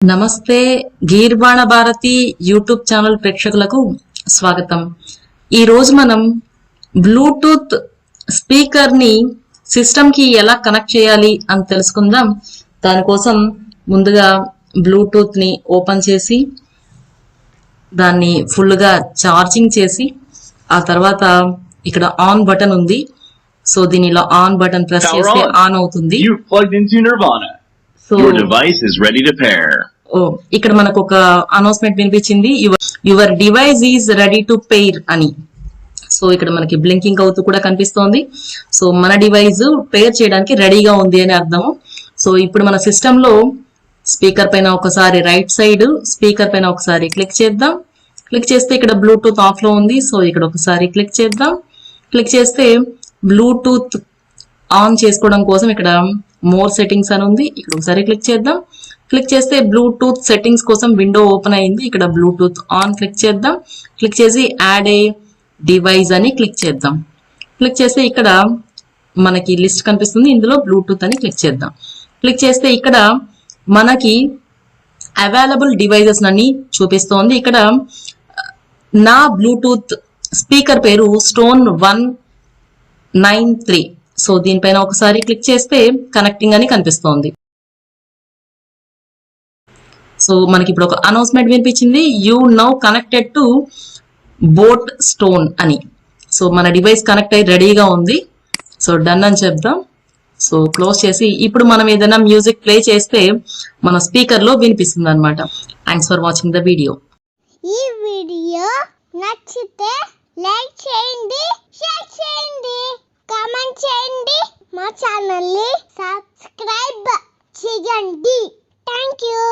నమస్తే గీర్వాణ Bharati YouTube channel ప్రేక్షకులకు స్వాగతం. ఈ రోజు మనం బ్లూటూత్ స్పీకర్ ని సిస్టమ్ కి ఎలా కనెక్ట్ చేయాలి అని తెలుసుకుందాం. దానికోసం ముందుగా బ్లూటూత్ ని ఓపెన్ చేసి దాన్ని ఫుల్ గా ఛార్జింగ్ చేసి ఆ తర్వాత ఇక్కడ ఆన్ బటన్ ఉంది. సో దీనిలో ఆన్ బటన్ ప్రెస్ చేస్తే ఆన్ అవుతుంది. Your device is ready to pair. ఇక్కడ మనకు ఒక అనౌన్స్మెంట్ వినిపించింది, your device is ready to pair అని. సో ఇక్కడ మనకి బ్లింకింగ్ అవుతూ కూడా కనిపిస్తోంది. సో మన డివైస్ పేర్ చేయడానికి రెడీగా ఉంది అని అర్థము. సో ఇప్పుడు మన సిస్టమ్ లో స్పీకర్ పైన ఒకసారి రైట్ సైడ్ స్పీకర్ పైన ఒకసారి క్లిక్ చేద్దాం. క్లిక్ చేస్తే ఇక్కడ బ్లూటూత్ ఆఫ్ లో ఉంది. సో ఇక్కడ ఒకసారి క్లిక్ చేద్దాం. క్లిక్ చేస్తే బ్లూటూత్ ఆన్ చేసుకోవడం కోసం ఇక్కడ మోర్ సెట్టింగ్స్ అని ఉంది. ఇక్కడ ఒకసారి క్లిక్ చేద్దాం. క్లిక్ చేస్తే బ్లూటూత్ సెట్టింగ్స్ కోసం విండో ఓపెన్ అయింది. ఇక్కడ బ్లూటూత్ ఆన్ క్లిక్ చేద్దాం. క్లిక్ చేసి యాడ్ ఏ డివైస్ అని క్లిక్ చేద్దాం. క్లిక్ చేస్తే ఇక్కడ మనకి లిస్ట్ కనిపిస్తుంది. ఇందులో బ్లూటూత్ అని క్లిక్ చేద్దాం. క్లిక్ చేస్తే ఇక్కడ మనకి అవైలబుల్ డివైజెస్ అన్ని చూపిస్తోంది. ఇక్కడ నా బ్లూటూత్ స్పీకర్ పేరు స్టోన్ 193. సో దీనిపైన ఒకసారి క్లిక్ చేస్తే కనెక్టింగ్ అని కనిపిస్తోంది. సో మనకి ఇప్పుడు ఒక అనౌన్స్మెంట్ వినిపించింది, you now connected to boat stone అని. సో మన డివైస్ కనెక్ట్ అయ్యి రెడీగా ఉంది. సో డన్ అని చెప్దాం. సో క్లోజ్ చేసి ఇప్పుడు మనం ఏదైనా మ్యూజిక్ ప్లే చేస్తే మన స్పీకర్ లో వినిపిస్తుంది అనమాట. Thanks for watching the video. ఈ వీడియో నచ్చితే లైక్ చేయండి, షేర్ చేయండి, కామెంట్ చేయండి, మా ఛానల్ ని సబ్స్క్రైబ్ చేయండి. Thank you.